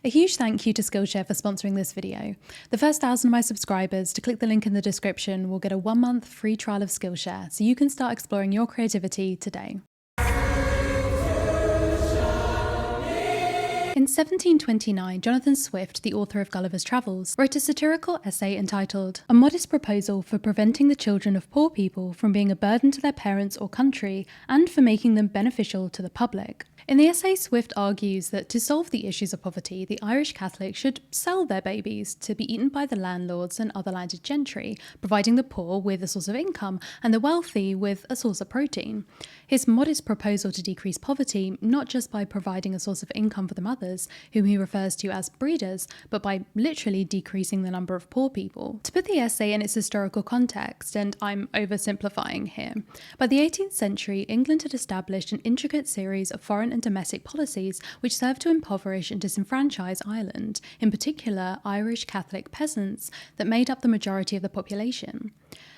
A huge thank you to Skillshare for sponsoring this video. The first 1,000 of my subscribers to click the link in the description will get a 1-month free trial of Skillshare, so you can start exploring your creativity today. In 1729, Jonathan Swift, the author of Gulliver's Travels, wrote a satirical essay entitled A Modest Proposal for Preventing the Children of Poor People from Being a Burden to Their Parents or Country and for Making Them Beneficial to the Public. In the essay, Swift argues that to solve the issues of poverty, the Irish Catholics should sell their babies to be eaten by the landlords and other landed gentry, providing the poor with a source of income and the wealthy with a source of protein. His modest proposal to decrease poverty, not just by providing a source of income for the mothers, whom he refers to as breeders, but by literally decreasing the number of poor people. To put the essay in its historical context, and I'm oversimplifying here, by the 18th century, England had established an intricate series of foreign and domestic policies which served to impoverish and disenfranchise Ireland, in particular Irish Catholic peasants that made up the majority of the population.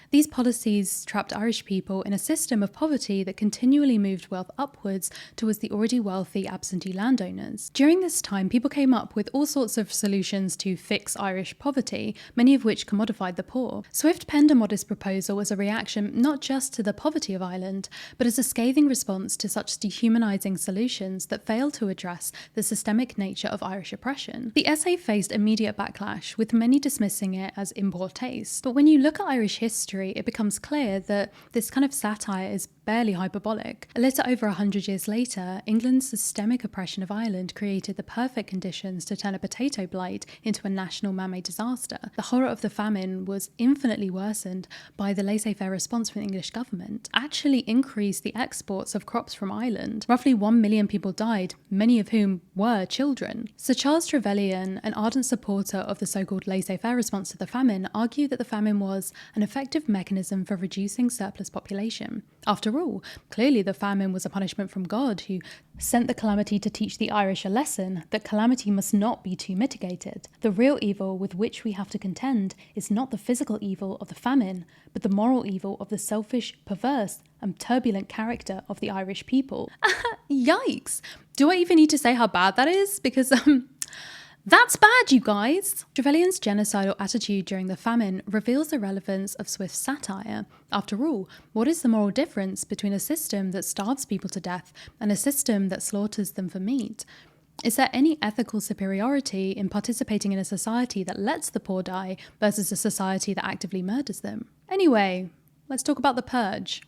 These policies trapped Irish people in a system of poverty that continually moved wealth upwards towards the already wealthy absentee landowners. During this time, people came up with all sorts of solutions to fix Irish poverty, many of which commodified the poor. Swift penned a modest proposal as a reaction not just to the poverty of Ireland, but as a scathing response to such dehumanising solutions that failed to address the systemic nature of Irish oppression. The essay faced immediate backlash, with many dismissing it as in poor taste. But when you look at Irish history, it becomes clear that this kind of satire is barely hyperbolic. A little over 100 years later, England's systemic oppression of Ireland created the perfect conditions to turn a potato blight into a national man-made disaster. The horror of the famine was infinitely worsened by the laissez-faire response from the English government, actually increased the exports of crops from Ireland. Roughly 1 million people died, many of whom were children. Sir Charles Trevelyan, an ardent supporter of the so-called laissez-faire response to the famine, argued that the famine was an effective mechanism for reducing surplus population. After all, clearly the famine was a punishment from God, who sent the calamity to teach the Irish a lesson that calamity must not be too mitigated. The real evil with which we have to contend is not the physical evil of the famine, but the moral evil of the selfish, perverse, and turbulent character of the Irish people. Yikes! Do I even need to say how bad that is? Because, that's bad, you guys! Trevelyan's genocidal attitude during the famine reveals the relevance of Swift's satire. After all, what is the moral difference between a system that starves people to death and a system that slaughters them for meat? Is there any ethical superiority in participating in a society that lets the poor die versus a society that actively murders them? Anyway, let's talk about The Purge.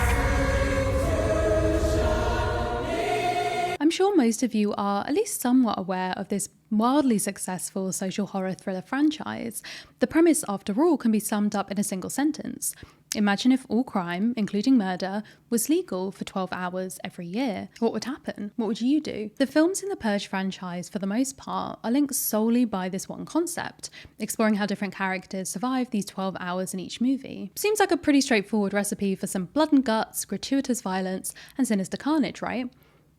I'm sure most of you are at least somewhat aware of this wildly successful social horror thriller franchise. The premise, after all, can be summed up in a single sentence. Imagine if all crime, including murder, was legal for 12 hours every year. What would happen? What would you do? The films in the Purge franchise, for the most part, are linked solely by this one concept, exploring how different characters survive these 12 hours in each movie. Seems like a pretty straightforward recipe for some blood and guts, gratuitous violence, and sinister carnage, right?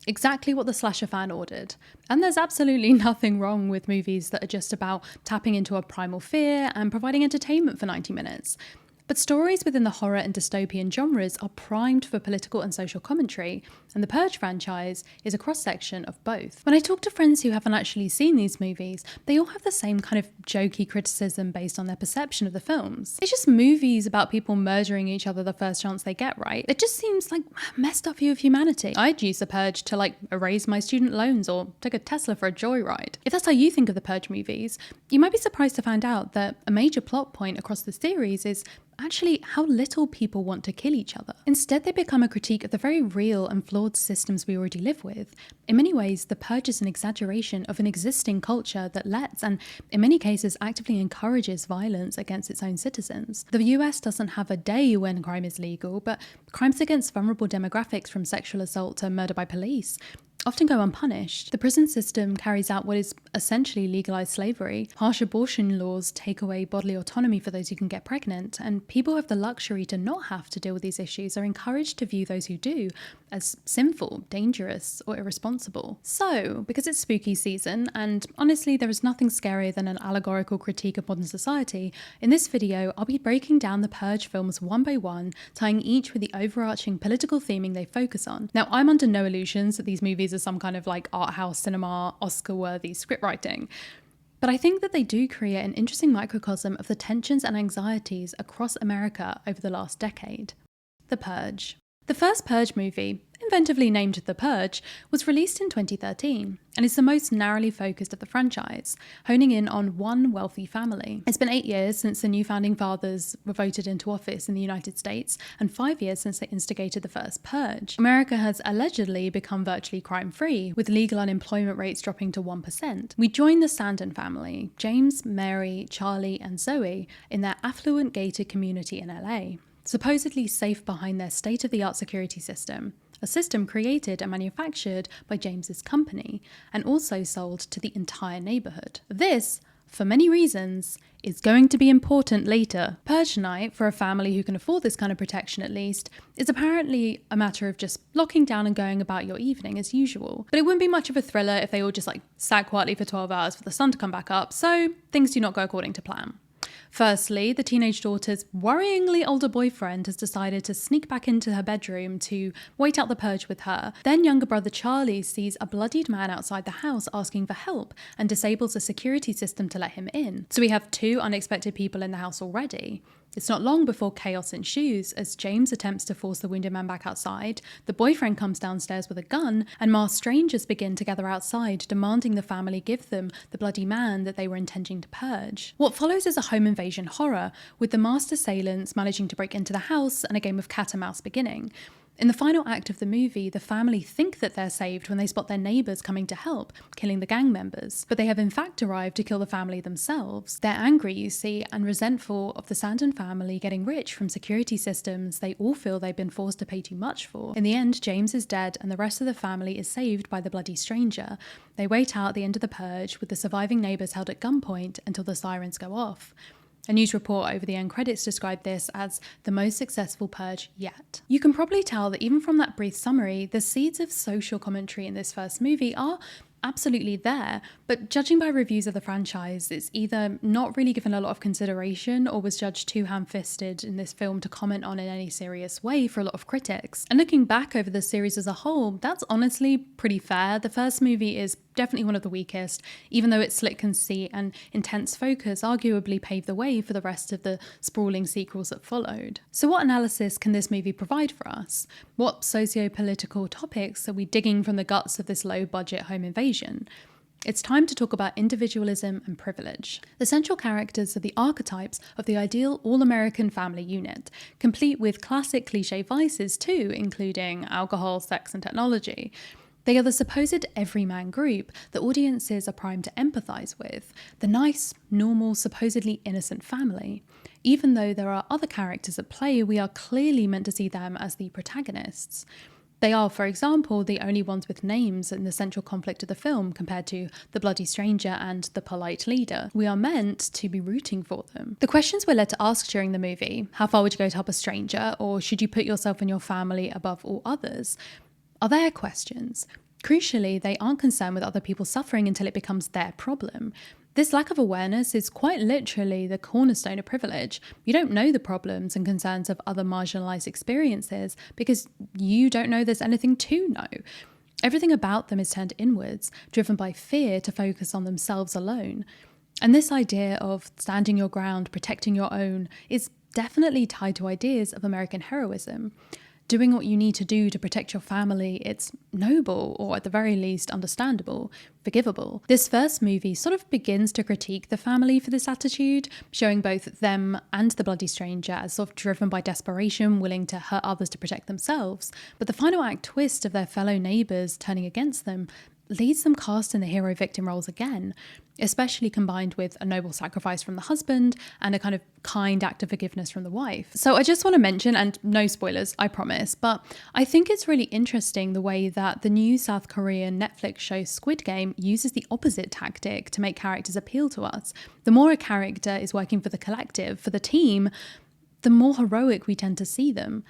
Exactly what the slasher fan ordered. And there's absolutely nothing wrong with movies that are just about tapping into a primal fear and providing entertainment for 90 minutes. But stories within the horror and dystopian genres are primed for political and social commentary, and the Purge franchise is a cross-section of both. When I talk to friends who haven't actually seen these movies, they all have the same kind of jokey criticism based on their perception of the films. It's just movies about people murdering each other the first chance they get, right? It just seems like a messed up view of humanity. I'd use the Purge to erase my student loans or take a Tesla for a joyride. If that's how you think of the Purge movies, you might be surprised to find out that a major plot point across the series is actually how little people want to kill each other. Instead, they become a critique of the very real and flawed systems we already live with. In many ways, The Purge is an exaggeration of an existing culture that lets, and in many cases actively encourages, violence against its own citizens. The US doesn't have a day when crime is legal, but crimes against vulnerable demographics, from sexual assault to murder by police, often go unpunished. The prison system carries out what is essentially legalized slavery. Harsh abortion laws take away bodily autonomy for those who can get pregnant, and people who have the luxury to not have to deal with these issues are encouraged to view those who do as sinful, dangerous, or irresponsible. So, because it's spooky season, and honestly there is nothing scarier than an allegorical critique of modern society, in this video I'll be breaking down the Purge films one by one, tying each with the overarching political theming they focus on. Now, I'm under no illusions that these movies are some kind of art house cinema, Oscar-worthy scriptwriting. But I think that they do create an interesting microcosm of the tensions and anxieties across America over the last decade. The Purge. The first Purge movie, inventively named The Purge, was released in 2013 and is the most narrowly focused of the franchise, honing in on one wealthy family. It's been 8 years since the new founding fathers were voted into office in the United States and 5 years since they instigated the first Purge. America has allegedly become virtually crime-free, with legal unemployment rates dropping to 1%. We join the Sandin family, James, Mary, Charlie, and Zoe, in their affluent gated community in LA. Supposedly safe behind their state-of-the-art security system, a system created and manufactured by James's company and also sold to the entire neighborhood. This, for many reasons, is going to be important later. Purge night, for a family who can afford this kind of protection at least, is apparently a matter of just locking down and going about your evening as usual. But it wouldn't be much of a thriller if they all just sat quietly for 12 hours for the sun to come back up, so things do not go according to plan. Firstly, the teenage daughter's worryingly older boyfriend has decided to sneak back into her bedroom to wait out the purge with her. Then younger brother Charlie sees a bloodied man outside the house asking for help and disables the security system to let him in. So we have 2 unexpected people in the house already. It's not long before chaos ensues as James attempts to force the wounded man back outside, the boyfriend comes downstairs with a gun, and masked strangers begin to gather outside, demanding the family give them the bloody man that they were intending to purge. What follows is a home invasion horror, with the masked assailants managing to break into the house and a game of cat and mouse beginning. In the final act of the movie, the family think that they're saved when they spot their neighbours coming to help, killing the gang members. But they have in fact arrived to kill the family themselves. They're angry, you see, and resentful of the Sandin family getting rich from security systems they all feel they've been forced to pay too much for. In the end, James is dead and the rest of the family is saved by the bloody stranger. They wait out the end of the purge, with the surviving neighbours held at gunpoint until the sirens go off. A news report over the end credits described this as the most successful purge yet. You can probably tell that even from that brief summary, the seeds of social commentary in this first movie are absolutely there, but judging by reviews of the franchise, it's either not really given a lot of consideration or was judged too ham-fisted in this film to comment on in any serious way for a lot of critics. And looking back over the series as a whole, that's honestly pretty fair. The first movie is definitely one of the weakest, even though its slick conceit and intense focus arguably paved the way for the rest of the sprawling sequels that followed. So what analysis can this movie provide for us? What socio-political topics are we digging from the guts of this low-budget home invasion? It's time to talk about individualism and privilege. The central characters are the archetypes of the ideal all-American family unit, complete with classic cliché vices too, including alcohol, sex and technology. They are the supposed everyman group that audiences are primed to empathise with, the nice, normal, supposedly innocent family. Even though there are other characters at play, we are clearly meant to see them as the protagonists. They are, for example, the only ones with names in the central conflict of the film compared to the bloody stranger and the polite leader. We are meant to be rooting for them. The questions we're led to ask during the movie, how far would you go to help a stranger, or should you put yourself and your family above all others, are their questions. Crucially, they aren't concerned with other people's suffering until it becomes their problem. This lack of awareness is quite literally the cornerstone of privilege. You don't know the problems and concerns of other marginalised experiences because you don't know there's anything to know. Everything about them is turned inwards, driven by fear to focus on themselves alone. And this idea of standing your ground, protecting your own, is definitely tied to ideas of American heroism. Doing what you need to do to protect your family, it's noble, or at the very least understandable, forgivable. This first movie sort of begins to critique the family for this attitude, showing both them and the bloody stranger as sort of driven by desperation, willing to hurt others to protect themselves. But the final act twist of their fellow neighbours turning against them leads them cast in the hero-victim roles again, especially combined with a noble sacrifice from the husband and a kind of kind act of forgiveness from the wife. So I just want to mention, and no spoilers, I promise, but I think it's really interesting the way that the new South Korean Netflix show Squid Game uses the opposite tactic to make characters appeal to us. The more a character is working for the collective, for the team, the more heroic we tend to see them.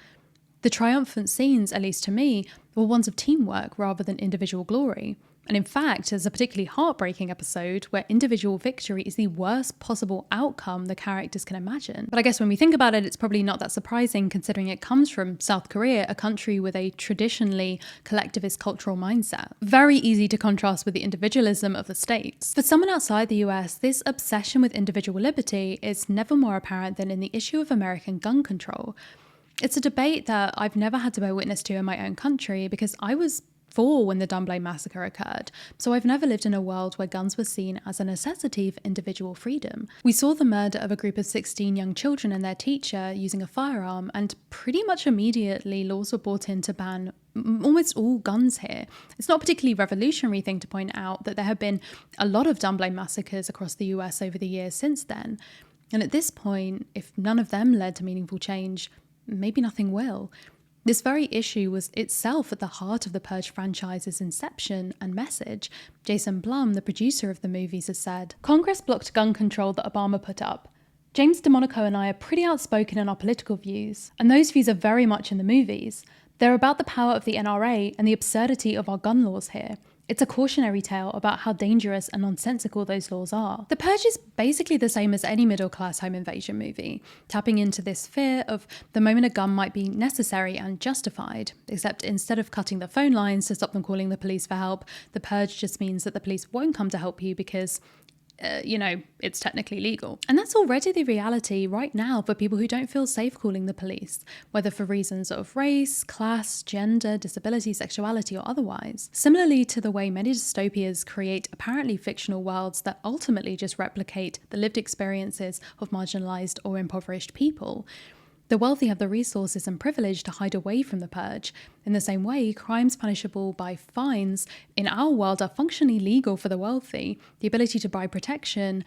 The triumphant scenes, at least to me, were ones of teamwork rather than individual glory. And in fact, there's a particularly heartbreaking episode where individual victory is the worst possible outcome the characters can imagine. But I guess when we think about it, it's probably not that surprising considering it comes from South Korea, a country with a traditionally collectivist cultural mindset. Very easy to contrast with the individualism of the States. For someone outside the US, this obsession with individual liberty is never more apparent than in the issue of American gun control. It's a debate that I've never had to bear witness to in my own country because I was 4 when the Dunblane massacre occurred, so I've never lived in a world where guns were seen as a necessity for individual freedom. We saw the murder of a group of 16 young children and their teacher using a firearm, and pretty much immediately laws were brought in to ban almost all guns here. It's not a particularly revolutionary thing to point out that there have been a lot of Dunblane massacres across the US over the years since then, and at this point, if none of them led to meaningful change, maybe nothing will. This very issue was itself at the heart of the Purge franchise's inception and message. Jason Blum, the producer of the movies, has said, "Congress blocked gun control that Obama put up. James DeMonaco and I are pretty outspoken in our political views, and those views are very much in the movies. They're about the power of the NRA and the absurdity of our gun laws here. It's a cautionary tale about how dangerous and nonsensical those laws are." The Purge is basically the same as any middle-class home invasion movie, tapping into this fear of the moment a gun might be necessary and justified, except instead of cutting the phone lines to stop them calling the police for help, the Purge just means that the police won't come to help you because it's technically legal. And that's already the reality right now for people who don't feel safe calling the police, whether for reasons of race, class, gender, disability, sexuality, or otherwise. Similarly to the way many dystopias create apparently fictional worlds that ultimately just replicate the lived experiences of marginalized or impoverished people, the wealthy have the resources and privilege to hide away from the Purge. In the same way, crimes punishable by fines in our world are functionally legal for the wealthy. The ability to buy protection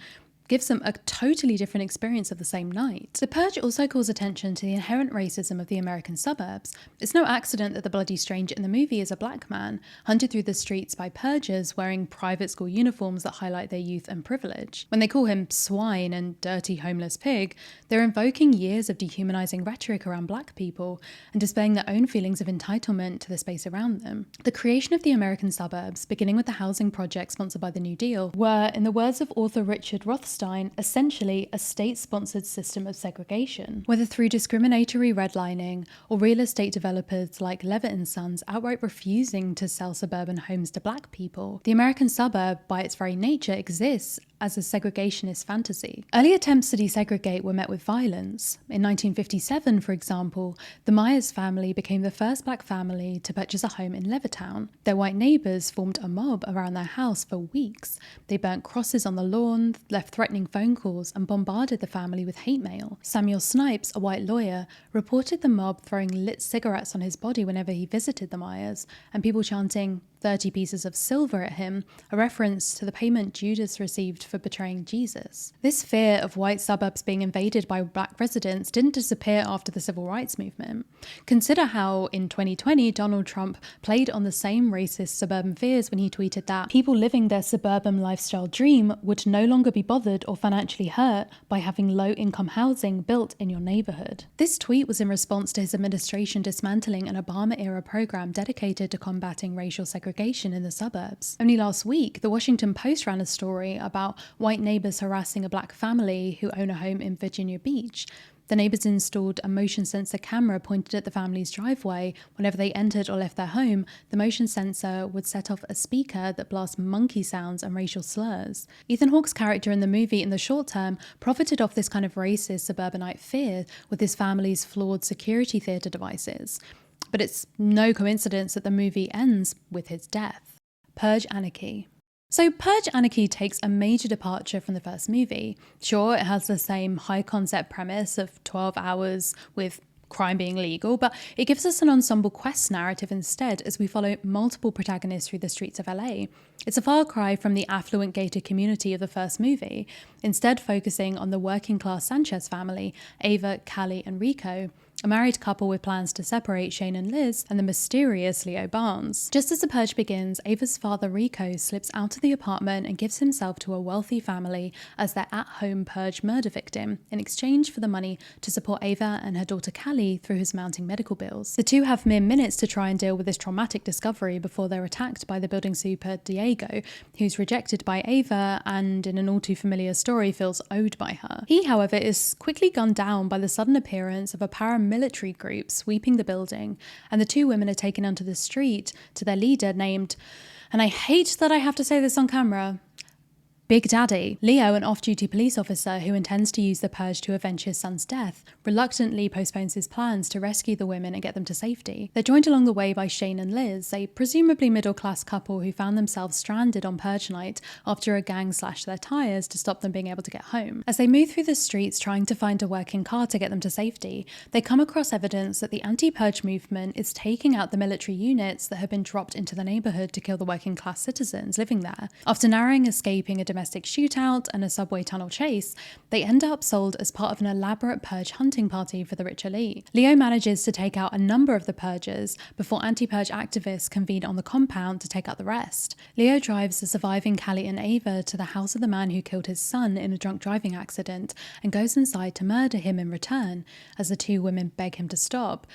gives them a totally different experience of the same night. The Purge also calls attention to the inherent racism of the American suburbs. It's no accident that the bloody stranger in the movie is a black man, hunted through the streets by purgers wearing private school uniforms that highlight their youth and privilege. When they call him swine and dirty homeless pig, they're invoking years of dehumanizing rhetoric around black people and displaying their own feelings of entitlement to the space around them. The creation of the American suburbs, beginning with the housing project sponsored by the New Deal, were, in the words of author Richard Rothstein, essentially a state-sponsored system of segregation. Whether through discriminatory redlining or real estate developers like Levitt & Sons outright refusing to sell suburban homes to black people, the American suburb, by its very nature, exists as a segregationist fantasy. Early attempts to desegregate were met with violence. In 1957, for example, the Myers family became the first black family to purchase a home in Levittown. Their white neighbours formed a mob around their house for weeks. They burnt crosses on the lawn, left threatening phone calls, and bombarded the family with hate mail. Samuel Snipes, a white lawyer, reported the mob throwing lit cigarettes on his body whenever he visited the Myers, and people chanting 30 pieces of silver at him, a reference to the payment Judas received for betraying Jesus. This fear of white suburbs being invaded by black residents didn't disappear after the civil rights movement. Consider how, in 2020, Donald Trump played on the same racist suburban fears when he tweeted that people living their suburban lifestyle dream would no longer be bothered or financially hurt by having low-income housing built in your neighborhood. This tweet was in response to his administration dismantling an Obama-era program dedicated to combating racial segregation in the suburbs. Only last week, the Washington Post ran a story about white neighbors harassing a black family who own a home in Virginia Beach. The neighbors installed a motion sensor camera pointed at the family's driveway. Whenever they entered or left their home, the motion sensor would set off a speaker that blasts monkey sounds and racial slurs. Ethan Hawke's character in the movie, in the short term, profited off this kind of racist suburbanite fear with his family's flawed security theatre devices. But it's no coincidence that the movie ends with his death. Purge Anarchy. So Purge Anarchy takes a major departure from the first movie. Sure, it has the same high concept premise of 12 hours with crime being legal, but it gives us an ensemble quest narrative instead as we follow multiple protagonists through the streets of LA. It's a far cry from the affluent gated community of the first movie, instead focusing on the working class Sanchez family, Ava, Callie and Rico, a married couple with plans to separate, Shane and Liz, and the mysterious Leo Barnes. Just as the purge begins, Ava's father Rico slips out of the apartment and gives himself to a wealthy family as their at-home purge murder victim in exchange for the money to support Ava and her daughter Callie through his mounting medical bills. The two have mere minutes to try and deal with this traumatic discovery before they're attacked by the building super Diego, who's rejected by Ava and, in an all too familiar story, feels owed by her. He, however, is quickly gunned down by the sudden appearance of a paramilitary group sweeping the building, and the two women are taken onto the street to their leader named, and I hate that I have to say this on camera, Big Daddy. Leo, an off-duty police officer who intends to use the purge to avenge his son's death, reluctantly postpones his plans to rescue the women and get them to safety. They're joined along the way by Shane and Liz, a presumably middle-class couple who found themselves stranded on purge night after a gang slashed their tyres to stop them being able to get home. As they move through the streets trying to find a working car to get them to safety, they come across evidence that the anti-purge movement is taking out the military units that have been dropped into the neighbourhood to kill the working-class citizens living there. After narrowing escaping a domestic shootout and a subway tunnel chase, they end up sold as part of an elaborate purge hunting party for the rich elite. Leo manages to take out a number of the purgers before anti-purge activists convene on the compound to take out the rest. Leo drives the surviving Callie and Ava to the house of the man who killed his son in a drunk driving accident and goes inside to murder him in return, as the two women beg him to stop.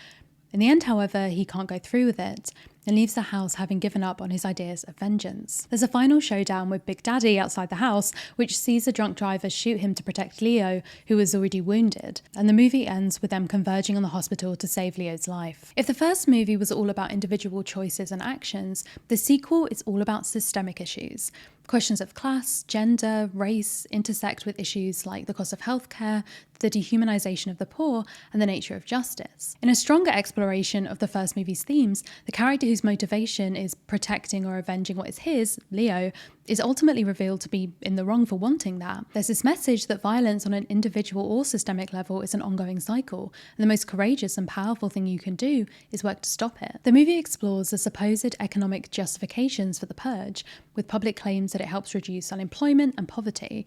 In the end, however, he can't go through with it and leaves the house having given up on his ideas of vengeance. There's a final showdown with Big Daddy outside the house, which sees a drunk driver shoot him to protect Leo, who is already wounded, and the movie ends with them converging on the hospital to save Leo's life. If the first movie was all about individual choices and actions, the sequel is all about systemic issues. Questions of class, gender, race intersect with issues like the cost of healthcare, the dehumanization of the poor, and the nature of justice. In a stronger exploration of the first movie's themes, the character whose motivation is protecting or avenging what is his, Leo, is ultimately revealed to be in the wrong for wanting that. There's this message that violence on an individual or systemic level is an ongoing cycle, and the most courageous and powerful thing you can do is work to stop it. The movie explores the supposed economic justifications for the purge, with public claims that it helps reduce unemployment and poverty.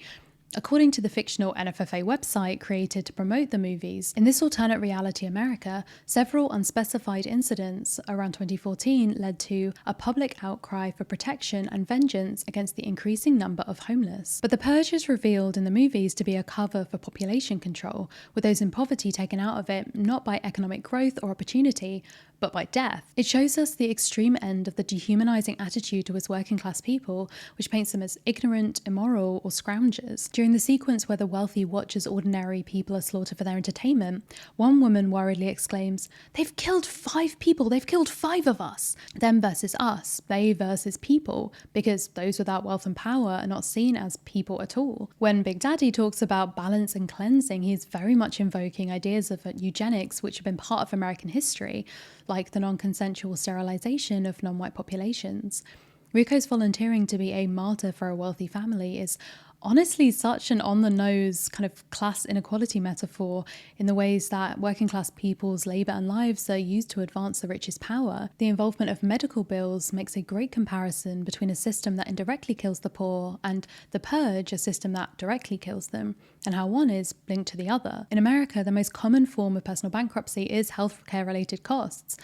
According to the fictional NFFA website created to promote the movies, in this alternate reality America, several unspecified incidents around 2014 led to a public outcry for protection and vengeance against the increasing number of homeless. But the purge is revealed in the movies to be a cover for population control, with those in poverty taken out of it not by economic growth or opportunity, but by death. It shows us the extreme end of the dehumanizing attitude towards working class people, which paints them as ignorant, immoral, or scroungers. During the sequence where the wealthy watch as ordinary people are slaughtered for their entertainment, one woman worriedly exclaims, "They've killed 5 people, they've killed 5 of us." Them versus us, they versus people, because those without wealth and power are not seen as people at all. When Big Daddy talks about balance and cleansing, he's very much invoking ideas of eugenics which have been part of American history, like the non-consensual sterilization of non-white populations. Rico's volunteering to be a martyr for a wealthy family is honestly such an on-the-nose kind of class inequality metaphor in the ways that working class people's labour and lives are used to advance the rich's power. The involvement of medical bills makes a great comparison between a system that indirectly kills the poor and the purge, a system that directly kills them, and how one is linked to the other. In America, the most common form of personal bankruptcy is healthcare-related costs.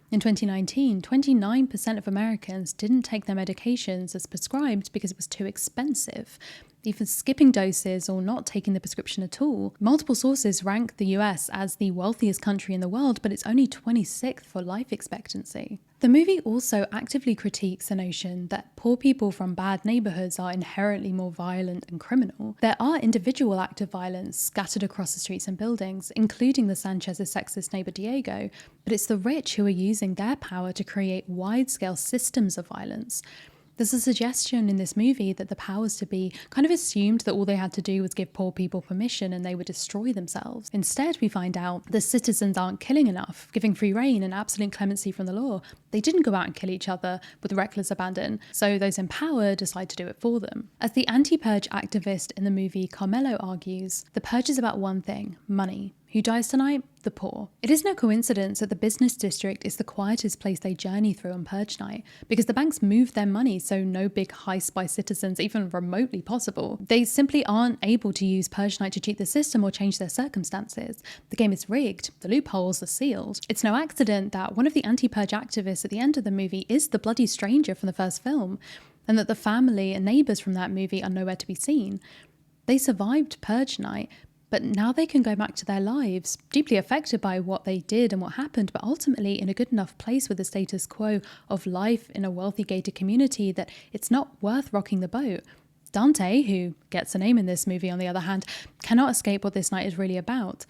In 2019, 29% of Americans didn't take their medications as prescribed because it was too expensive, either skipping doses or not taking the prescription at all. Multiple sources rank the US as the wealthiest country in the world, but it's only 26th for life expectancy. The movie also actively critiques the notion that poor people from bad neighbourhoods are inherently more violent and criminal. There are individual acts of violence scattered across the streets and buildings, including the Sanchez's sexist neighbour Diego, but it's the rich who are using their power to create wide-scale systems of violence. There's a suggestion in this movie that the powers to be kind of assumed that all they had to do was give poor people permission and they would destroy themselves. Instead, we find out the citizens aren't killing enough, giving free rein and absolute clemency from the law. They didn't go out and kill each other with reckless abandon, so those in power decide to do it for them. As the anti-purge activist in the movie Carmelo argues, the purge is about one thing: money. Who dies tonight? The poor. It is no coincidence that the business district is the quietest place they journey through on Purge Night, because the banks move their money so no big heist by citizens even remotely possible. They simply aren't able to use Purge Night to cheat the system or change their circumstances. The game is rigged, the loopholes are sealed. It's no accident that one of the anti-Purge activists at the end of the movie is the bloody stranger from the first film, and that the family and neighbours from that movie are nowhere to be seen. They survived Purge Night, but now they can go back to their lives, deeply affected by what they did and what happened, but ultimately in a good enough place with the status quo of life in a wealthy gated community that it's not worth rocking the boat. Dante, who gets a name in this movie on the other hand, cannot escape what this night is really about,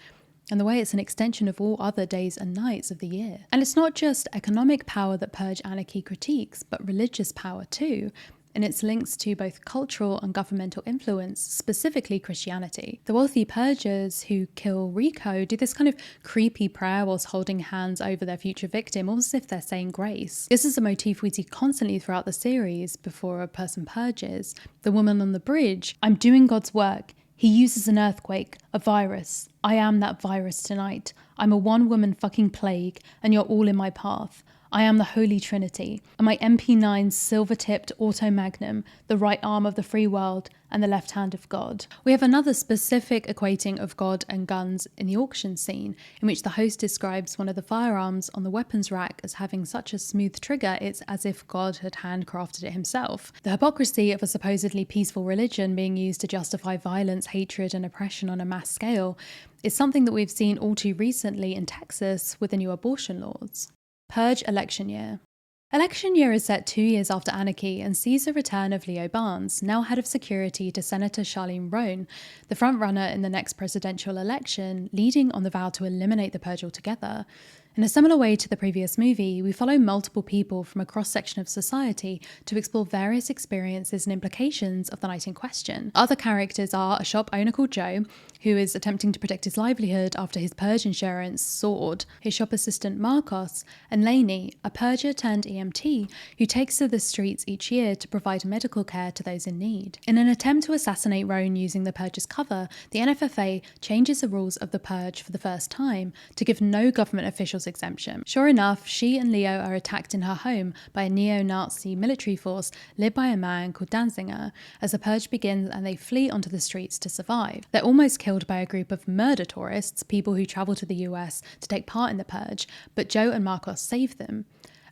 and the way it's an extension of all other days and nights of the year. And it's not just economic power that Purge Anarchy critiques, but religious power too, and its links to both cultural and governmental influence, specifically Christianity. The wealthy purgers who kill Rico do this kind of creepy prayer whilst holding hands over their future victim, almost as if they're saying grace. This is a motif we see constantly throughout the series before a person purges. The woman on the bridge, I'm doing God's work. He uses an earthquake, a virus. I am that virus tonight. I'm a one-woman fucking plague, and you're all in my path. I am the Holy Trinity, and my MP9 silver-tipped auto magnum, the right arm of the free world and the left hand of God. We have another specific equating of God and guns in the auction scene, in which the host describes one of the firearms on the weapons rack as having such a smooth trigger it's as if God had handcrafted it himself. The hypocrisy of a supposedly peaceful religion being used to justify violence, hatred and oppression on a mass scale is something that we've seen all too recently in Texas with the new abortion laws. Purge election year. Election year is set 2 years after Anarchy and sees the return of Leo Barnes, now head of security to Senator Charlene Roan, the frontrunner in the next presidential election, leading on the vow to eliminate the purge altogether. In a similar way to the previous movie, we follow multiple people from a cross-section of society to explore various experiences and implications of the night in question. Other characters are a shop owner called Joe, who is attempting to protect his livelihood after his purge insurance soared, his shop assistant Marcos, and Lainey, a purger turned EMT, who takes to the streets each year to provide medical care to those in need. In an attempt to assassinate Roan using the purge's cover, the NFFA changes the rules of the purge for the first time to give no government officials exemption. Sure enough, she and Leo are attacked in her home by a neo-Nazi military force led by a man called Danziger as the purge begins, and they flee onto the streets to survive. They're almost killed by a group of murder tourists, people who travel to the US to take part in the purge, but Joe and Marcos save them.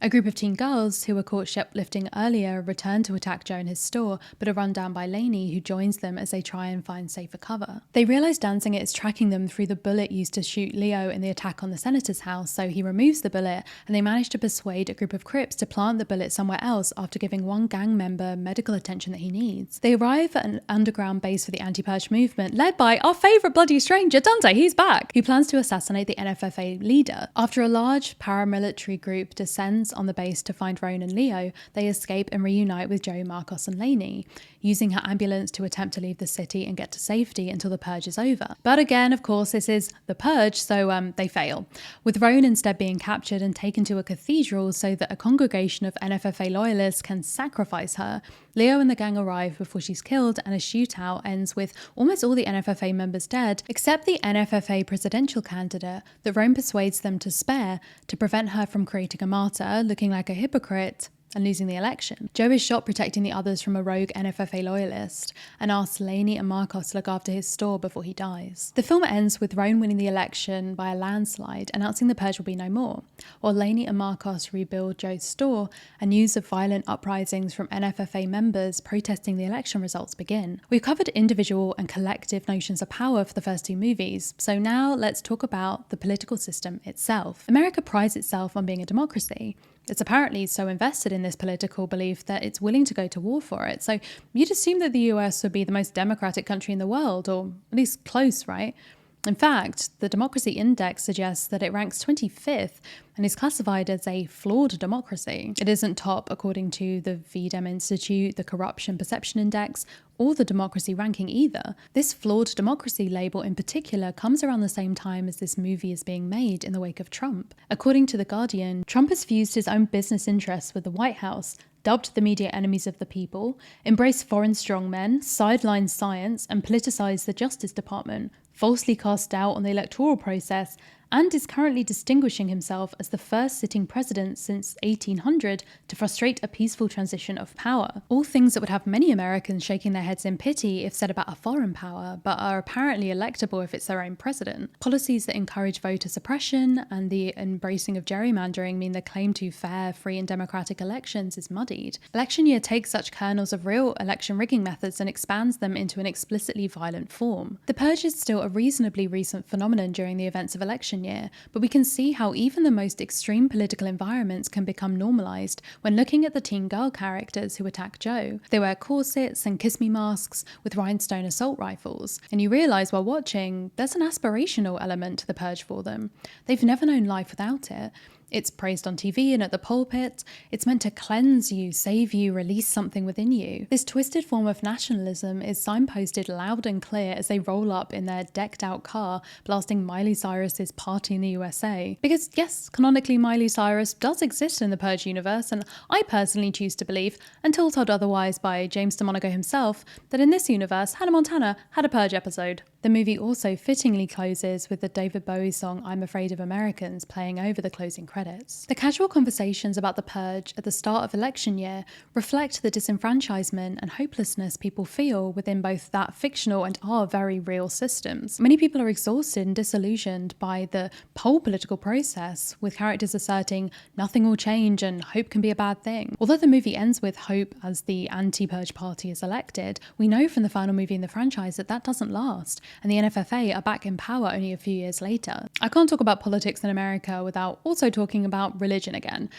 A group of teen girls who were caught shoplifting earlier return to attack Joe in his store, but are run down by Lainey, who joins them as they try and find safer cover. They realise Danziger is tracking them through the bullet used to shoot Leo in the attack on the senator's house, so he removes the bullet, and they manage to persuade a group of Crips to plant the bullet somewhere else after giving one gang member medical attention that he needs. They arrive at an underground base for the anti-purge movement, led by our favourite bloody stranger, Dante, he's back, who plans to assassinate the NFFA leader. After a large paramilitary group descends on the base to find Roan and Leo, they escape and reunite with Joe, Marcos and Lainey, using her ambulance to attempt to leave the city and get to safety until the purge is over. But again, of course, this is the purge, so they fail, with Roan instead being captured and taken to a cathedral so that a congregation of NFFA loyalists can sacrifice her. Leo and the gang arrive before she's killed, and a shootout ends with almost all the NFFA members dead, except the NFFA presidential candidate that Roan persuades them to spare to prevent her from creating a martyr, looking like a hypocrite and losing the election. Joe is shot protecting the others from a rogue NFFA loyalist and asks Lainey and Marcos to look after his store before he dies. The film ends with Roan winning the election by a landslide, announcing the purge will be no more, while Lainey and Marcos rebuild Joe's store and news of violent uprisings from NFFA members protesting the election results begin. We've covered individual and collective notions of power for the first two movies, so now let's talk about the political system itself. America prides itself on being a democracy. It's apparently so invested in this political belief that it's willing to go to war for it. So you'd assume that the US would be the most democratic country in the world, or at least close, right? In fact, the Democracy Index suggests that it ranks 25th and is classified as a flawed democracy. It isn't top according to the VDEM Institute, the Corruption Perception Index, or the democracy ranking either. This flawed democracy label in particular comes around the same time as this movie is being made in the wake of Trump. According to The Guardian, Trump has fused his own business interests with the White House, dubbed the media enemies of the people, embraced foreign strongmen, sidelined science, and politicised the Justice Department, falsely cast doubt on the electoral process, and is currently distinguishing himself as the first sitting president since 1800 to frustrate a peaceful transition of power. All things that would have many Americans shaking their heads in pity if said about a foreign power, but are apparently electable if it's their own president. Policies that encourage voter suppression and the embracing of gerrymandering mean the claim to fair, free and democratic elections is muddied. Election year takes such kernels of real election rigging methods and expands them into an explicitly violent form. The purge is still a reasonably recent phenomenon during the events of election year, but we can see how even the most extreme political environments can become normalised when looking at the teen girl characters who attack Joe. They wear corsets and kiss-me masks with rhinestone assault rifles, and you realise while watching there's an aspirational element to the purge for them. They've never known life without it. It's praised on TV and at the pulpit. It's meant to cleanse you, save you, release something within you. This twisted form of nationalism is signposted loud and clear as they roll up in their decked out car, blasting Miley Cyrus's Party in the USA. Because yes, canonically Miley Cyrus does exist in the Purge universe, and I personally choose to believe, until told otherwise by James DeMonaco himself, that in this universe, Hannah Montana had a Purge episode. The movie also fittingly closes with the David Bowie song I'm Afraid of Americans playing over the closing credits. The casual conversations about the purge at the start of election year reflect the disenfranchisement and hopelessness people feel within both that fictional and our very real systems. Many people are exhausted and disillusioned by the whole political process, with characters asserting nothing will change and hope can be a bad thing. Although the movie ends with hope as the anti-purge party is elected, we know from the final movie in the franchise that that doesn't last, and the NFFA are back in power only a few years later. I can't talk about politics in America without also talking about religion again.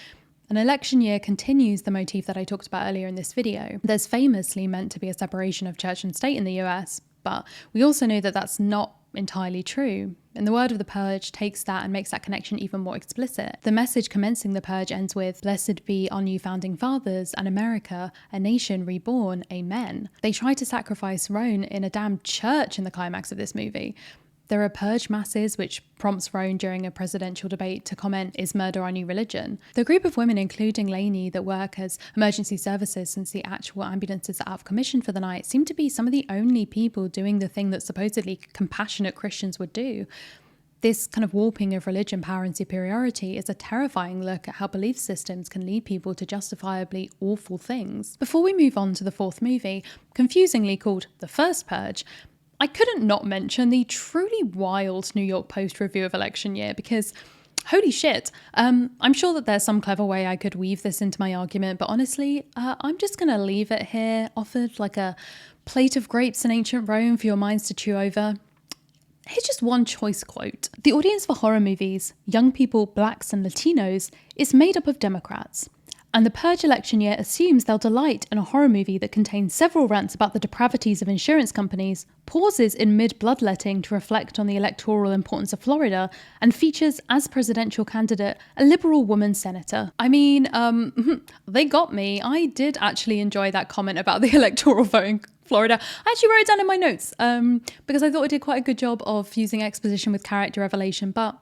An election year continues the motif that I talked about earlier in this video. There's famously meant to be a separation of church and state in the US, but we also know that that's not entirely true. And the word of the purge takes that and makes that connection even more explicit. The message commencing the purge ends with, "Blessed be our new founding fathers and America, a nation reborn, amen." They try to sacrifice Roan in a damn church in the climax of this movie. There are purge masses, which prompts Roan during a presidential debate to comment, "Is murder our new religion?" The group of women, including Lainey, that work as emergency services since the actual ambulances are out of commission for the night, seem to be some of the only people doing the thing that supposedly compassionate Christians would do. This kind of warping of religion, power and superiority is a terrifying look at how belief systems can lead people to justifiably awful things. Before we move on to the fourth movie, confusingly called The First Purge, I couldn't not mention the truly wild New York Post review of election year because, holy shit, I'm sure that there's some clever way I could weave this into my argument, but honestly, I'm just going to leave it here, offered like a plate of grapes in ancient Rome for your minds to chew over. Here's just one choice quote. "The audience for horror movies, young people, blacks and Latinos, is made up of Democrats. And the purge election year assumes they'll delight in a horror movie that contains several rants about the depravities of insurance companies, pauses in mid-bloodletting to reflect on the electoral importance of Florida, and features as presidential candidate a liberal woman senator." I mean, they got me. I did actually enjoy that comment about the electoral vote in Florida. I actually wrote it down in my notes because I thought I did quite a good job of fusing exposition with character revelation, but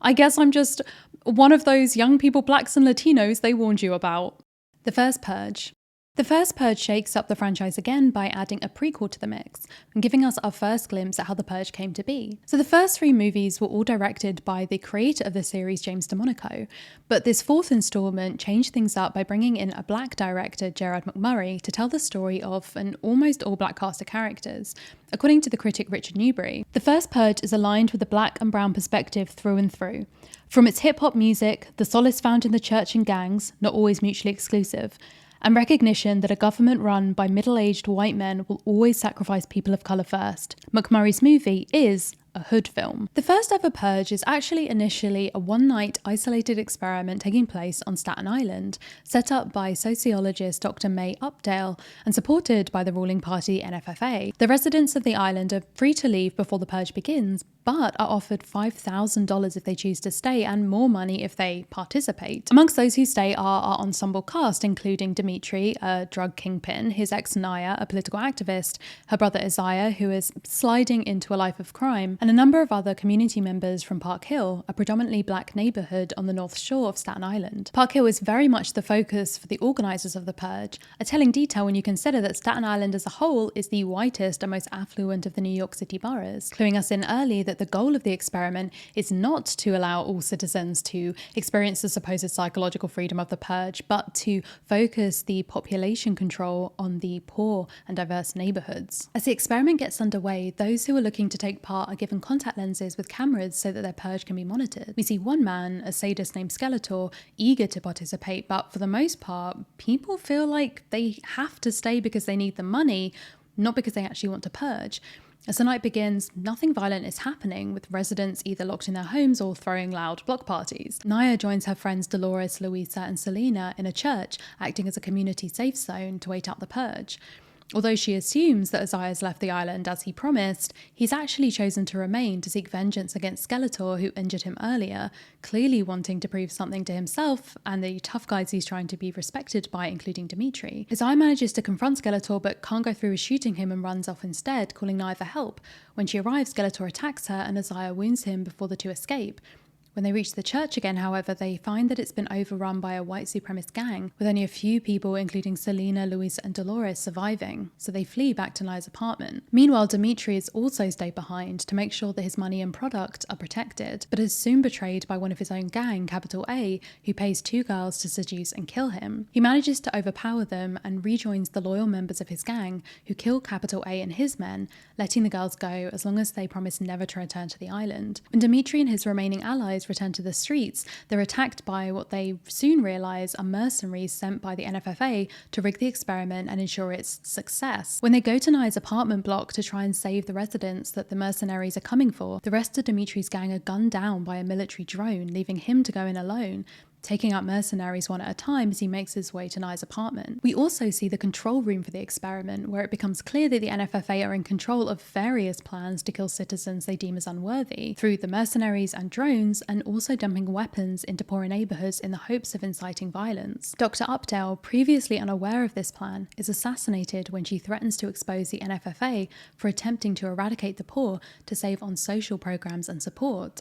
I guess I'm just one of those young people, blacks and Latinos they warned you about. The First Purge. The First Purge shakes up the franchise again by adding a prequel to the mix and giving us our first glimpse at how the Purge came to be. So the first three movies were all directed by the creator of the series, James DeMonaco, but this fourth installment changed things up by bringing in a black director, Gerard McMurray, to tell the story of an almost all-black cast of characters. According to the critic Richard Newbury, The First Purge is aligned with the black and brown perspective through and through. From its hip-hop music, the solace found in the church and gangs, not always mutually exclusive, and recognition that a government run by middle-aged white men will always sacrifice people of colour first. McMurray's movie is a hood film. The first ever Purge is actually initially a one-night isolated experiment taking place on Staten Island, set up by sociologist Dr. May Updale and supported by the ruling party NFFA. The residents of the island are free to leave before the Purge begins, but are offered $5,000 if they choose to stay and more money if they participate. Amongst those who stay are our ensemble cast, including Dimitri, a drug kingpin, his ex Naya, a political activist, her brother Isaiah, who is sliding into a life of crime, and number of other community members from Park Hill, a predominantly black neighbourhood on the North Shore of Staten Island. Park Hill is very much the focus for the organisers of the purge, a telling detail when you consider that Staten Island as a whole is the whitest and most affluent of the New York City boroughs, cluing us in early that the goal of the experiment is not to allow all citizens to experience the supposed psychological freedom of the purge, but to focus the population control on the poor and diverse neighbourhoods. As the experiment gets underway, those who are looking to take part are given contact lenses with cameras so that their purge can be monitored. We see one man, a sadist named Skeletor, eager to participate, but for the most part, people feel like they have to stay because they need the money, not because they actually want to purge. As the night begins, nothing violent is happening, with residents either locked in their homes or throwing loud block parties. Naya joins her friends Dolores, Luisa, and Selena in a church, acting as a community safe zone to wait out the purge. Although she assumes that Isaiah's left the island as he promised, he's actually chosen to remain to seek vengeance against Skeletor, who injured him earlier, clearly wanting to prove something to himself and the tough guys he's trying to be respected by, including Dimitri. Isaiah manages to confront Skeletor but can't go through with shooting him and runs off instead, calling Naya for help. When she arrives, Skeletor attacks her and Isaiah wounds him before the two escape. When they reach the church again, however, they find that it's been overrun by a white supremacist gang, with only a few people, including Selena, Luisa, and Dolores, surviving, so they flee back to Naya's apartment. Meanwhile, Dimitri has also stayed behind to make sure that his money and product are protected, but is soon betrayed by one of his own gang, Capital A, who pays two girls to seduce and kill him. He manages to overpower them and rejoins the loyal members of his gang, who kill Capital A and his men, letting the girls go as long as they promise never to return to the island. When Dimitri and his remaining allies return to the streets, they're attacked by what they soon realise are mercenaries sent by the NFFA to rig the experiment and ensure its success. When they go to Naya's apartment block to try and save the residents that the mercenaries are coming for, the rest of Dimitri's gang are gunned down by a military drone, leaving him to go in alone, taking out mercenaries one at a time as he makes his way to Naya's apartment. We also see the control room for the experiment, where it becomes clear that the NFFA are in control of various plans to kill citizens they deem as unworthy, through the mercenaries and drones, and also dumping weapons into poorer neighbourhoods in the hopes of inciting violence. Dr. Updale, previously unaware of this plan, is assassinated when she threatens to expose the NFFA for attempting to eradicate the poor to save on social programmes and support.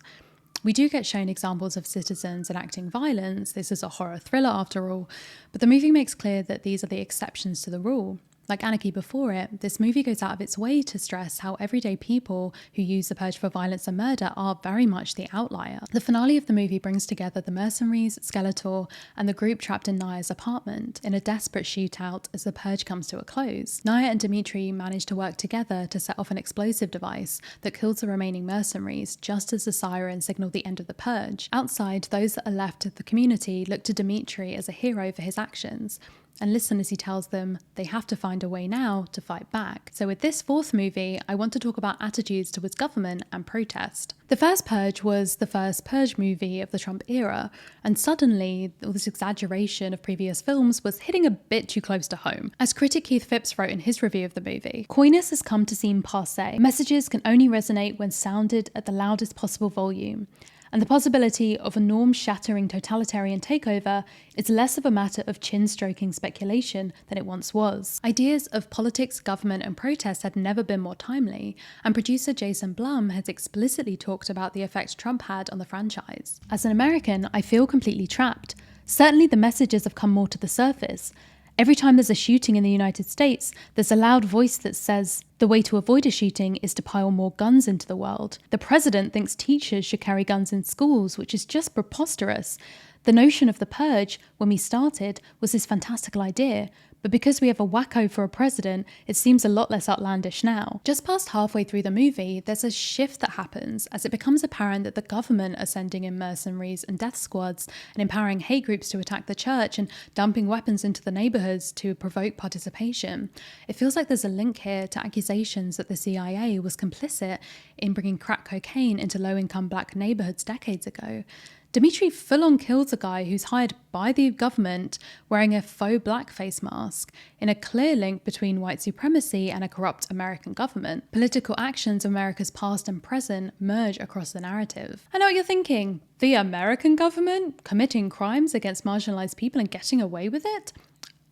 We do get shown examples of citizens enacting violence. This is a horror thriller after all, but the movie makes clear that these are the exceptions to the rule. Like Anarchy before it, this movie goes out of its way to stress how everyday people who use the purge for violence and murder are very much the outlier. The finale of the movie brings together the mercenaries, Skeletor, and the group trapped in Naya's apartment in a desperate shootout as the purge comes to a close. Naya and Dimitri manage to work together to set off an explosive device that kills the remaining mercenaries just as the siren signaled the end of the purge. Outside, those that are left of the community look to Dimitri as a hero for his actions, and listen as he tells them they have to find a way now to fight back. So with this fourth movie, I want to talk about attitudes towards government and protest. The first Purge was the first Purge movie of the Trump era, and suddenly all this exaggeration of previous films was hitting a bit too close to home. As critic Keith Phipps wrote in his review of the movie, "Coyness has come to seem passé. Messages can only resonate when sounded at the loudest possible volume. And the possibility of a norm-shattering totalitarian takeover is less of a matter of chin-stroking speculation than it once was." Ideas of politics, government, and protest had never been more timely, and producer Jason Blum has explicitly talked about the effect Trump had on the franchise. "As an American, I feel completely trapped. Certainly the messages have come more to the surface. Every time there's a shooting in the United States, there's a loud voice that says the way to avoid a shooting is to pile more guns into the world. The president thinks teachers should carry guns in schools, which is just preposterous. The notion of the purge, when we started, was this fantastical idea, but because we have a wacko for a president, it seems a lot less outlandish now." Just past halfway through the movie, there's a shift that happens as it becomes apparent that the government are sending in mercenaries and death squads and empowering hate groups to attack the church and dumping weapons into the neighborhoods to provoke participation. It feels like there's a link here to accusations that the CIA was complicit in bringing crack cocaine into low-income black neighborhoods decades ago. Dimitri full-on kills a guy who's hired by the government wearing a faux blackface mask, in a clear link between white supremacy and a corrupt American government. Political actions of America's past and present merge across the narrative. I know what you're thinking. The American government committing crimes against marginalized people and getting away with it?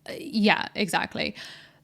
Yeah, exactly.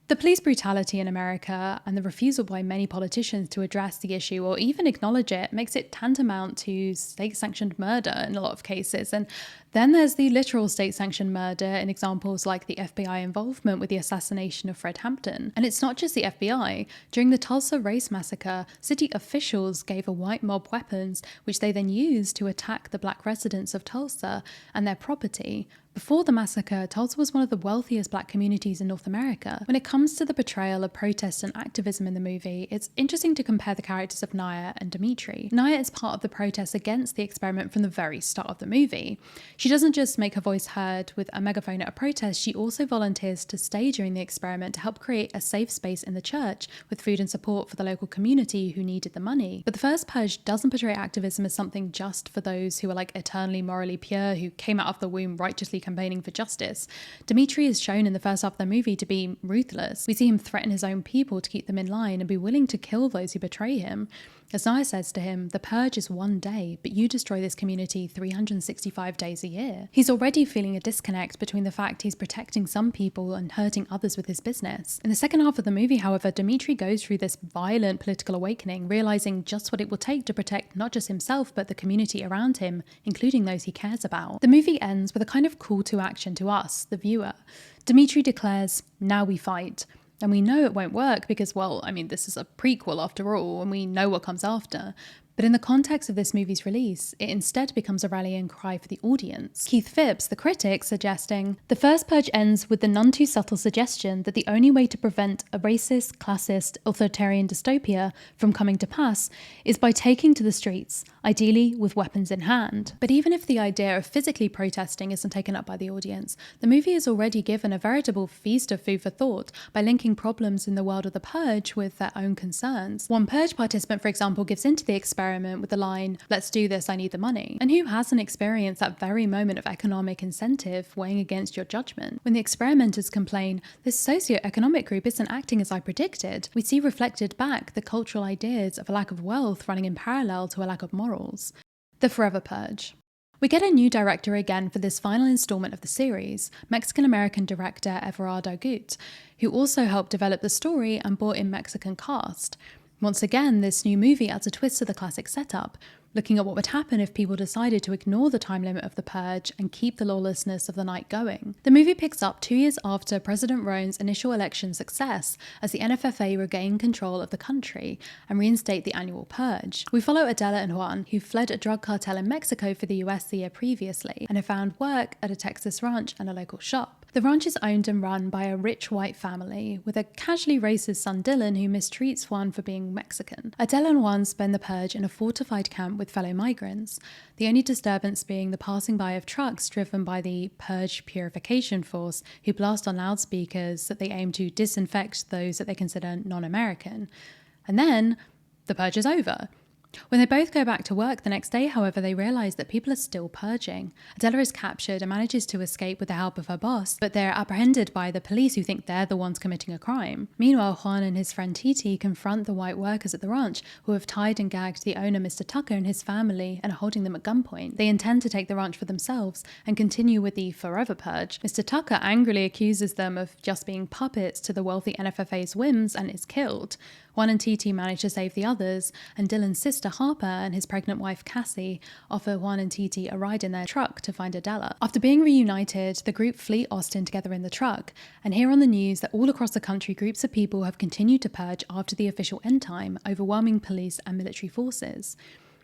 The police brutality in America and the refusal by many politicians to address the issue or even acknowledge it makes it tantamount to state-sanctioned murder in a lot of cases. And then there's the literal state-sanctioned murder in examples like the FBI involvement with the assassination of Fred Hampton. And it's not just the FBI. During the Tulsa Race Massacre, city officials gave a white mob weapons, which they then used to attack the black residents of Tulsa and their property. Before the massacre, Tulsa was one of the wealthiest black communities in North America. When it comes to the portrayal of protest and activism in the movie, it's interesting to compare the characters of Naya and Dimitri. Naya is part of the protests against the experiment from the very start of the movie. She doesn't just make her voice heard with a megaphone at a protest, she also volunteers to stay during the experiment to help create a safe space in the church with food and support for the local community who needed the money. But the first purge doesn't portray activism as something just for those who are like eternally morally pure, who came out of the womb righteously campaigning for justice. Dimitri is shown in the first half of the movie to be ruthless. We see him threaten his own people to keep them in line and be willing to kill those who betray him. As Naya says to him, the purge is one day, but you destroy this community 365 days a year. He's already feeling a disconnect between the fact he's protecting some people and hurting others with his business. In the second half of the movie, however, Dimitri goes through this violent political awakening, realizing just what it will take to protect not just himself, but the community around him, including those he cares about. The movie ends with a kind of call to action to us, the viewer. Dimitri declares, "Now we fight." And we know it won't work because, well, I mean, this is a prequel after all, and we know what comes after. But in the context of this movie's release, it instead becomes a rallying cry for the audience. Keith Phipps, the critic, suggesting, "The first purge ends with the none too subtle suggestion that the only way to prevent a racist, classist, authoritarian dystopia from coming to pass is by taking to the streets, ideally with weapons in hand." But even if the idea of physically protesting isn't taken up by the audience, the movie is already given a veritable feast of food for thought by linking problems in the world of the purge with their own concerns. One purge participant, for example, gives into the experiment with the line, "Let's do this, I need the money." And who hasn't experienced that very moment of economic incentive weighing against your judgment? When the experimenters complain, "This socio-economic group isn't acting as I predicted," we see reflected back the cultural ideas of a lack of wealth running in parallel to a lack of morals. The Forever Purge. We get a new director again for this final installment of the series, Mexican-American director Everardo Gut, who also helped develop the story and brought in Mexican cast. Once again, this new movie adds a twist to the classic setup, looking at what would happen if people decided to ignore the time limit of the purge and keep the lawlessness of the night going. The movie picks up 2 years after President Roan's initial election success as the NFFA regain control of the country and reinstate the annual purge. We follow Adela and Juan, who fled a drug cartel in Mexico for the US the year previously and have found work at a Texas ranch and a local shop. The ranch is owned and run by a rich white family, with a casually racist son Dylan who mistreats Juan for being Mexican. Adela and Juan spend the purge in a fortified camp with fellow migrants, the only disturbance being the passing by of trucks driven by the Purge Purification Force, who blast on loudspeakers that they aim to disinfect those that they consider non-American. And then, the purge is over. When they both go back to work the next day, however, they realise that people are still purging. Adela is captured and manages to escape with the help of her boss, but they're apprehended by the police who think they're the ones committing a crime. Meanwhile, Juan and his friend Titi confront the white workers at the ranch who have tied and gagged the owner, Mr. Tucker, and his family and are holding them at gunpoint. They intend to take the ranch for themselves and continue with the forever purge. Mr. Tucker angrily accuses them of just being puppets to the wealthy NFFA's whims and is killed. Juan and Titi manage to save the others, and Dylan's sister Harper and his pregnant wife Cassie offer Juan and Titi a ride in their truck to find Adela. After being reunited, the group flee Austin together in the truck, and hear on the news that all across the country groups of people have continued to purge after the official end time, overwhelming police and military forces.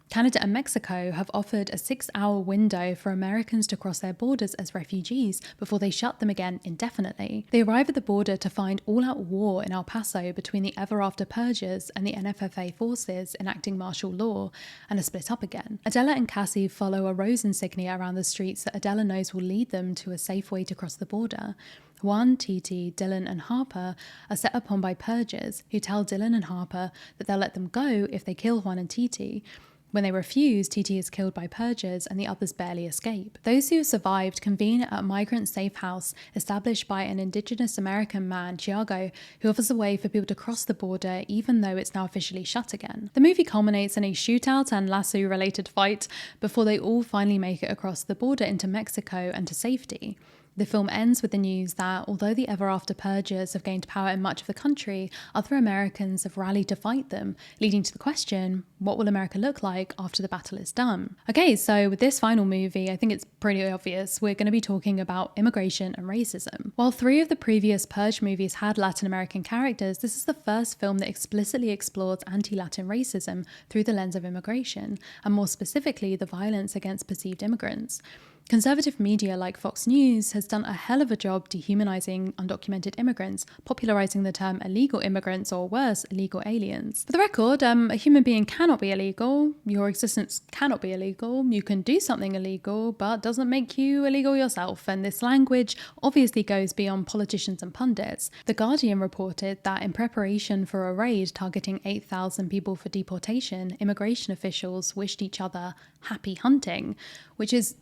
Canada and Mexico have offered a 6-hour window for Americans to cross their borders as refugees before they shut them again indefinitely. They arrive at the border to find all-out war in El Paso between the ever-after purgers and the NFFA forces enacting martial law, and are split up again. Adela and Cassie follow a rose insignia around the streets that Adela knows will lead them to a safe way to cross the border. Juan, Titi, Dylan and Harper are set upon by purgers who tell Dylan and Harper that they'll let them go if they kill Juan and Titi. When they refuse, Titi is killed by purgers and the others barely escape. Those who have survived convene at a migrant safe house established by an indigenous American man, Chiago, who offers a way for people to cross the border even though it's now officially shut again. The movie culminates in a shootout and lasso-related fight before they all finally make it across the border into Mexico and to safety. The film ends with the news that although the ever-after purges have gained power in much of the country, other Americans have rallied to fight them, leading to the question, what will America look like after the battle is done? Okay, so with this final movie, I think it's pretty obvious we're going to be talking about immigration and racism. While 3 of the previous Purge movies had Latin American characters, this is the first film that explicitly explores anti-Latin racism through the lens of immigration, and more specifically, the violence against perceived immigrants. Conservative media like Fox News has done a hell of a job dehumanizing undocumented immigrants, popularizing the term illegal immigrants or worse, illegal aliens. For the record, a human being cannot be illegal, your existence cannot be illegal, you can do something illegal, but doesn't make you illegal yourself, and this language obviously goes beyond politicians and pundits. The Guardian reported that in preparation for a raid targeting 8,000 people for deportation, immigration officials wished each other happy hunting, which is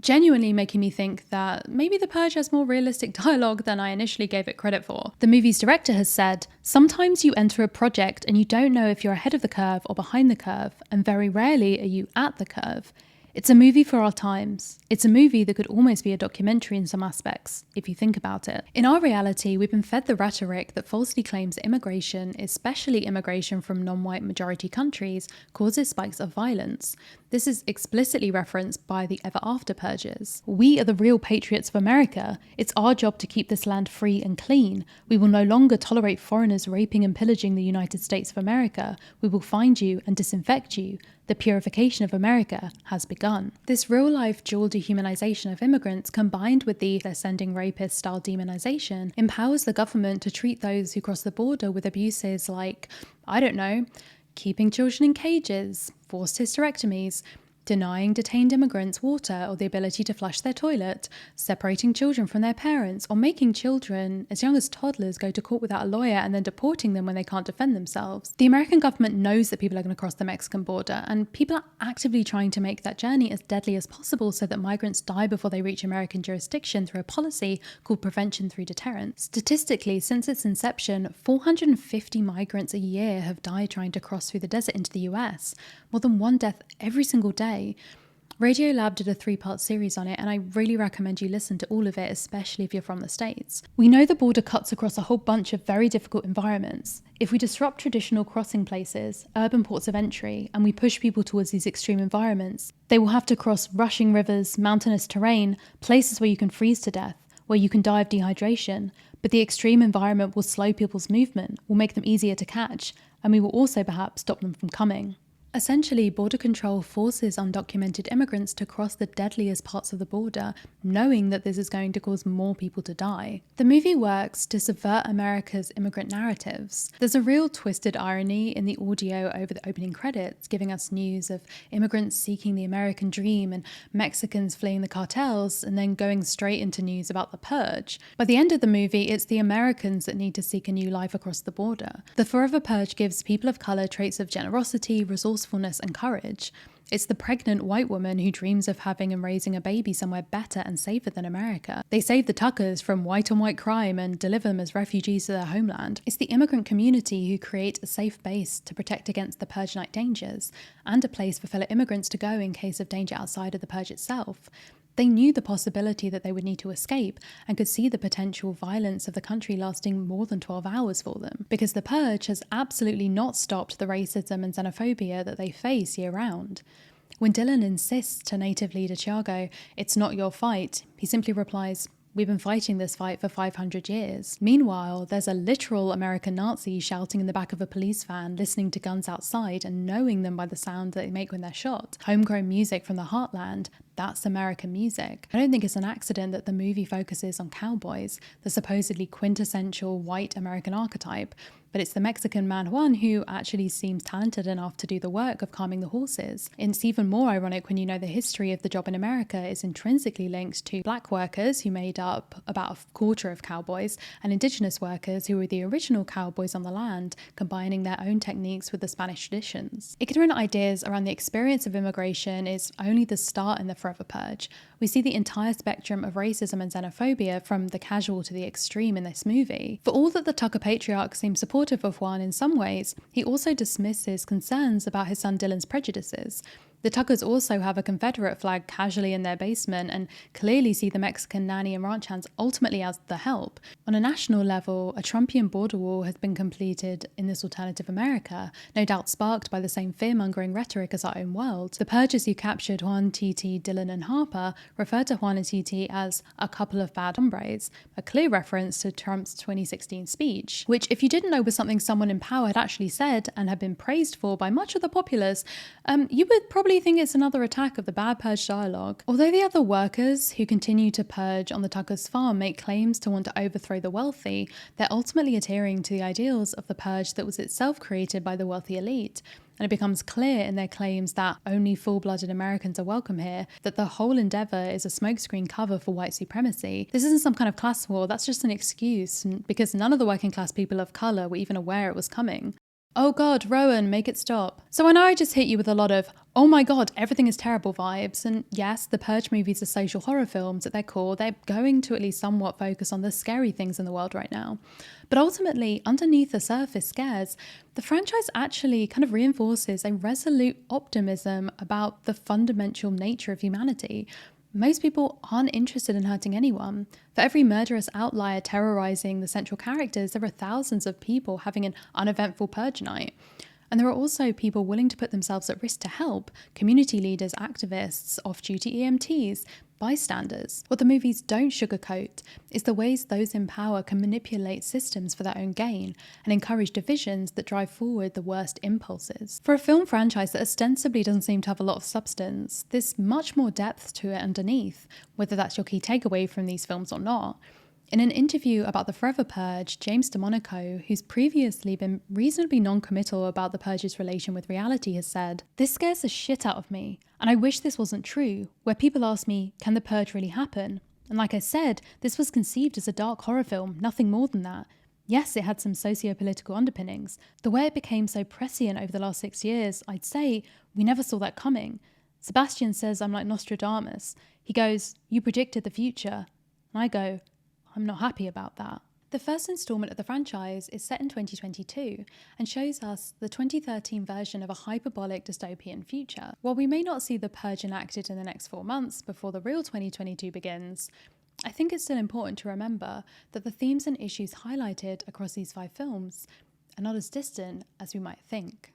genuinely making me think that maybe The Purge has more realistic dialogue than I initially gave it credit for. The movie's director has said, "Sometimes you enter a project and you don't know if you're ahead of the curve or behind the curve, and very rarely are you at the curve. It's a movie for our times. It's a movie that could almost be a documentary in some aspects, if you think about it. In our reality, we've been fed the rhetoric that falsely claims that immigration, especially immigration from non-white majority countries, causes spikes of violence. This is explicitly referenced by the ever after purges. We are the real patriots of America. It's our job to keep this land free and clean. We will no longer tolerate foreigners raping and pillaging the United States of America. We will find you and disinfect you. The purification of America has begun." This real-life dual dehumanization of immigrants, combined with the "they're sending rapists"-style demonization, empowers the government to treat those who cross the border with abuses like, I don't know, keeping children in cages, forced hysterectomies, denying detained immigrants water or the ability to flush their toilet, separating children from their parents, or making children as young as toddlers go to court without a lawyer and then deporting them when they can't defend themselves. The American government knows that people are going to cross the Mexican border, and people are actively trying to make that journey as deadly as possible so that migrants die before they reach American jurisdiction through a policy called prevention through deterrence. Statistically, since its inception, 450 migrants a year have died trying to cross through the desert into the US, more than 1 death every single day. Radiolab did a 3-part series on it, and I really recommend you listen to all of it, especially if you're from the States. We know the border cuts across a whole bunch of very difficult environments. If we disrupt traditional crossing places, urban ports of entry, and we push people towards these extreme environments, they will have to cross rushing rivers, mountainous terrain, places where you can freeze to death, where you can die of dehydration, but the extreme environment will slow people's movement, will make them easier to catch, and we will also perhaps stop them from coming. Essentially, border control forces undocumented immigrants to cross the deadliest parts of the border, knowing that this is going to cause more people to die. The movie works to subvert America's immigrant narratives. There's a real twisted irony in the audio over the opening credits, giving us news of immigrants seeking the American dream and Mexicans fleeing the cartels, and then going straight into news about the purge. By the end of the movie, it's the Americans that need to seek a new life across the border. The Forever Purge gives people of color traits of generosity, resourcefulness, and courage. It's the pregnant white woman who dreams of having and raising a baby somewhere better and safer than America. They save the Tuckers from white-on-white crime and deliver them as refugees to their homeland. It's the immigrant community who create a safe base to protect against the Purge night dangers, and a place for fellow immigrants to go in case of danger outside of the Purge itself. They knew the possibility that they would need to escape and could see the potential violence of the country lasting more than 12 hours for them, because the Purge has absolutely not stopped the racism and xenophobia that they face year-round. When Dylan insists to native leader Thiago, "It's not your fight," he simply replies, "We've been fighting this fight for 500 years. Meanwhile, there's a literal American Nazi shouting in the back of a police van, listening to guns outside and knowing them by the sound that they make when they're shot. Homegrown music from the heartland, that's American music. I don't think it's an accident that the movie focuses on cowboys, the supposedly quintessential white American archetype, but it's the Mexican man Juan who actually seems talented enough to do the work of calming the horses. It's even more ironic when you know the history of the job in America is intrinsically linked to black workers who made up about a quarter of cowboys, and indigenous workers who were the original cowboys on the land, combining their own techniques with the Spanish traditions. Ignorant ideas around the experience of immigration is only the start in the Forever Purge. We see the entire spectrum of racism and xenophobia from the casual to the extreme in this movie. For all that the Tucker patriarch seems supportive of Juan in some ways, he also dismisses concerns about his son Dylan's prejudices. The Tuckers also have a Confederate flag casually in their basement and clearly see the Mexican nanny and ranch hands ultimately as the help. On a national level, a Trumpian border wall has been completed in this alternative America, no doubt sparked by the same fear-mongering rhetoric as our own world. The purgers who captured Juan, TT, Dylan and Harper referred to Juan and TT as a couple of bad hombres, a clear reference to Trump's 2016 speech, which if you didn't know was something someone in power had actually said and had been praised for by much of the populace, you would probably think it's another attack of the bad purge dialogue. Although the other workers who continue to purge on the Tuckers farm make claims to want to overthrow the wealthy, they're ultimately adhering to the ideals of the purge that was itself created by the wealthy elite. And it becomes clear in their claims that only full-blooded Americans are welcome here, that the whole endeavour is a smokescreen cover for white supremacy. This isn't some kind of class war, that's just an excuse, because none of the working class people of colour were even aware it was coming. Oh God, Rowan, make it stop. So I know I just hit you with a lot of, oh my God, everything is terrible vibes. And yes, the Purge movies are social horror films at their core. They're going to at least somewhat focus on the scary things in the world right now. But ultimately, underneath the surface scares, the franchise actually kind of reinforces a resolute optimism about the fundamental nature of humanity. Most people aren't interested in hurting anyone. For every murderous outlier terrorizing the central characters, there are thousands of people having an uneventful purge night. And there are also people willing to put themselves at risk to help, community leaders, activists, off-duty EMTs, bystanders. What the movies don't sugarcoat is the ways those in power can manipulate systems for their own gain and encourage divisions that drive forward the worst impulses. For a film franchise that ostensibly doesn't seem to have a lot of substance, there's much more depth to it underneath, whether that's your key takeaway from these films or not. In an interview about the Forever Purge, James DeMonaco, who's previously been reasonably non-committal about the Purge's relation with reality, has said, "This scares the shit out of me, and I wish this wasn't true, where people ask me, can the Purge really happen? And like I said, this was conceived as a dark horror film, nothing more than that. Yes, it had some socio-political underpinnings. The way it became so prescient over the last 6 years, I'd say we never saw that coming. Sebastian says I'm like Nostradamus. He goes, you predicted the future. And I go, I'm not happy about that." The first instalment of the franchise is set in 2022 and shows us the 2013 version of a hyperbolic dystopian future. While we may not see the Purge enacted in the next 4 months before the real 2022 begins, I think it's still important to remember that the themes and issues highlighted across these 5 films are not as distant as we might think.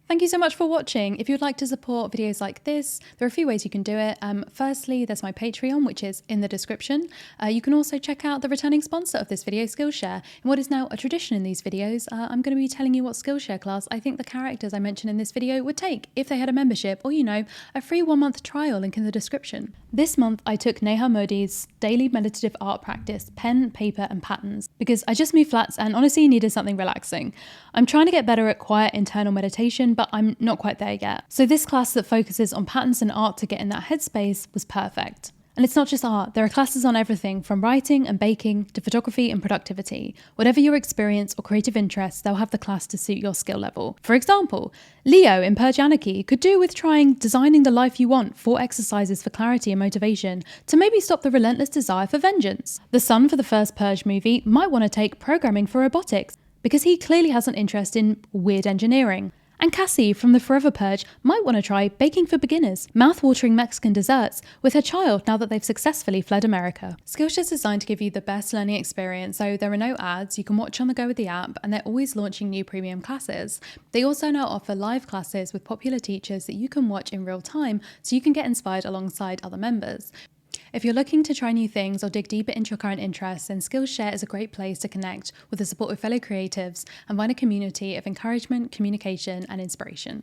Thank you so much for watching. If you'd like to support videos like this, there are a few ways you can do it. Firstly, there's my Patreon, which is in the description. You can also check out the returning sponsor of this video, Skillshare. In what is now a tradition in these videos, I'm going to be telling you what Skillshare class I think the characters I mentioned in this video would take if they had a membership or, a free 1-month trial link in the description. This month, I took Neha Modi's daily meditative art practice, pen, paper, and patterns, because I just moved flats and honestly needed something relaxing. I'm trying to get better at quiet internal meditation, but I'm not quite there yet. So this class that focuses on patterns and art to get in that headspace was perfect. And it's not just art, there are classes on everything from writing and baking to photography and productivity. Whatever your experience or creative interests, they'll have the class to suit your skill level. For example, Leo in Purge Anarchy could do with trying Designing the Life You Want, 4 exercises for clarity and motivation to maybe stop the relentless desire for vengeance. The Sun for the first Purge movie might want to take Programming for Robotics, because he clearly has an interest in weird engineering. And Cassie from the Forever Purge might want to try baking for beginners, mouth-watering Mexican desserts with her child now that they've successfully fled America. Skillshare is designed to give you the best learning experience, so there are no ads, you can watch on the go with the app, and they're always launching new premium classes. They also now offer live classes with popular teachers that you can watch in real time, so you can get inspired alongside other members. If you're looking to try new things or dig deeper into your current interests, then Skillshare is a great place to connect with the support of fellow creatives and find a community of encouragement, communication, and inspiration.